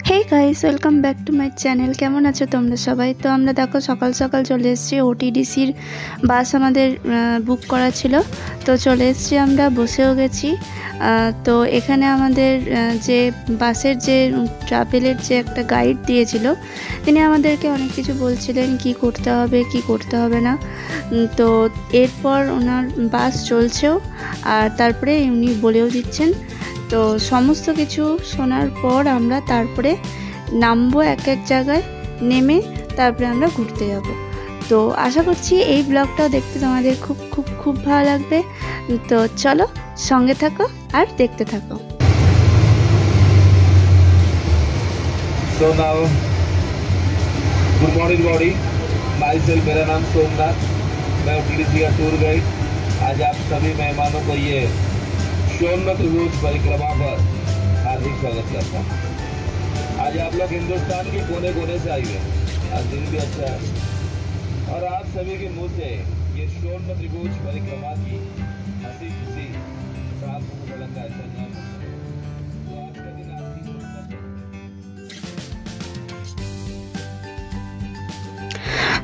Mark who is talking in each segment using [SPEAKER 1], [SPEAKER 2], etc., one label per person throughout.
[SPEAKER 1] Hey guys welcome back to my channel. केमन आछो तोमरा सबाई? तो आमरा देखो सकाल सकाल चले एसेछि ओटीडीसीर बास आमादेर बुक करा छिलो, तो चले एसेछि आमरा बसेও गेছি। तो एखाने आमादेर जे बासेर जे ट्राभेलेर जे एकटा गाइड दिएछिलो तिनि आमादेरके अनेक किछु बोलछिलेन कि करते होबे कि करते होबे ना। तो एरपर ओनार बास चलछेও আর তারপরে উনি বলেও দিচ্ছেন। তো সমস্ত কিছু শোনার পর আমরা তারপরে নামবো এক এক জায়গায়, নেমে তারপরে আমরা ঘুরতে যাব। তো আশা করছি এই ব্লগটাও দেখতে তোমাদের খুব খুব খুব ভালো লাগবে। তো চলো সঙ্গে থাকো আর দেখতে থাকো।
[SPEAKER 2] So now, good morning everybody. Myself, मेरा नाम सोमनाथ, मैं ओटीडीसी का टूर गाइड। आज आप सभी मेहमानों को ये सोमनाथ त्रिभुज परिक्रमा पर हार्दिक स्वागत करता हूँ। आज आप लोग हिंदुस्तान के कोने कोने से आए हैं, आज दिन भी अच्छा है और आप सभी के मुंह से ये सोमनाथ त्रिभुज परिक्रमा की हंसी खुशी साफ का ऐसा नाम है। तो आज का दिन आपकी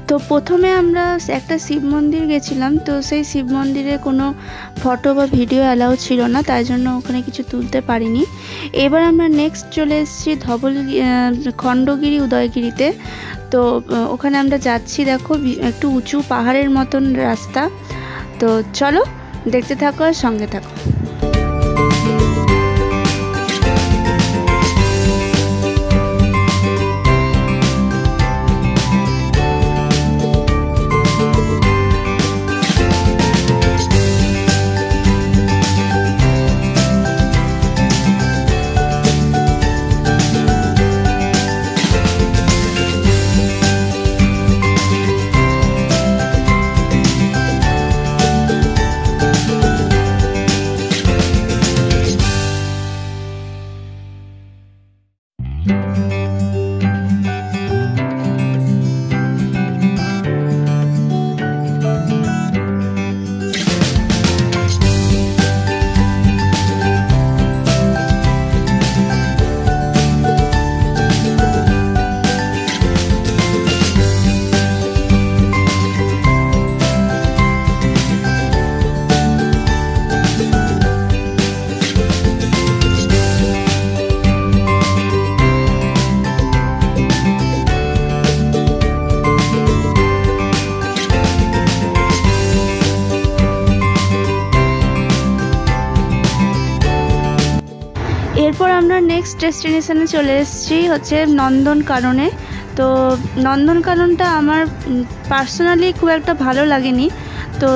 [SPEAKER 1] তো প্রথমে আমরা একটা শিব মন্দির গেছিলাম। তো সেই শিব মন্দিরে কোনো ফটো বা ভিডিও অ্যালাউ ছিল না, তাই জন্য ওখানে কিছু তুলতে পারিনি। এবার আমরা নেক্সট চলে এসেছি খণ্ডগিরি উদয়গিরিতে। তো ওখানে আমরা যাচ্ছি, দেখো একটু উঁচু পাহাড়ের মতন রাস্তা। তো চলো দেখতে থাকো আর সঙ্গে থাকো। এরপর আমরা নেক্সট ডেস্টিনেশনে চলে এসেছি হচ্ছে নন্দনকাননে। তো নন্দনকাননটা আমার পার্সোনালি খুব একটা ভালো লাগেনি। তো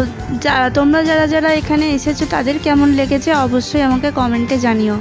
[SPEAKER 1] তোমরা যারা যারা এখানে এসেছো তাদের কেমন লেগেছে অবশ্যই আমাকে কমেন্টে জানিও।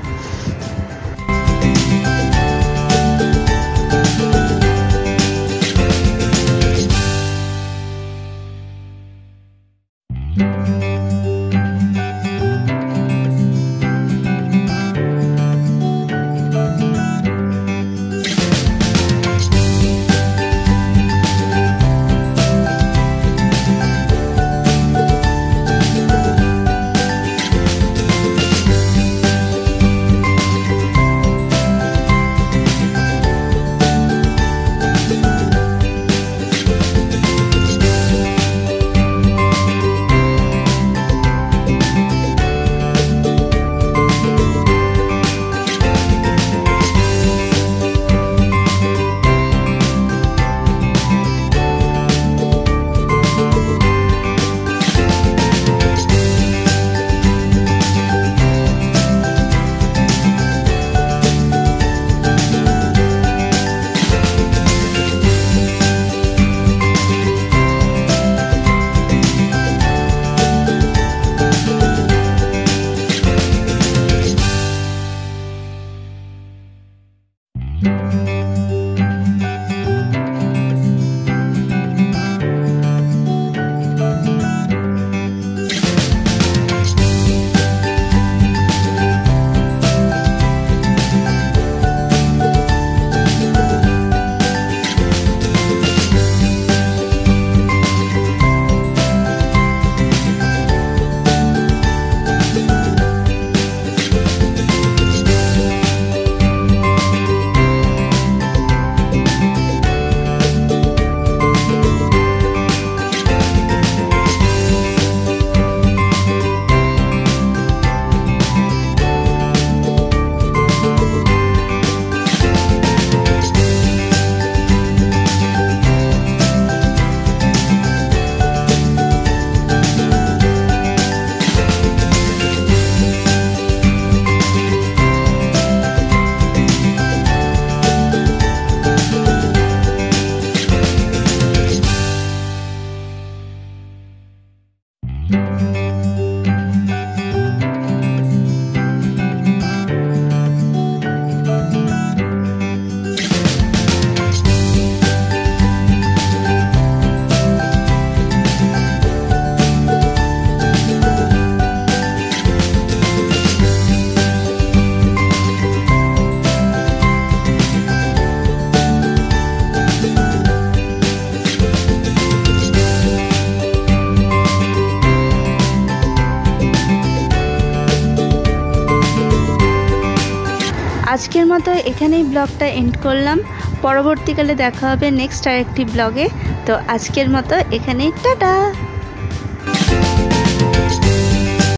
[SPEAKER 1] আজকের মতো এখানেই ব্লগটা এন্ড করলাম। পরবর্তীকালে দেখা হবে নেক্সট আরেকটি ব্লগে। তো আজকের মতো এখানেই টাটা।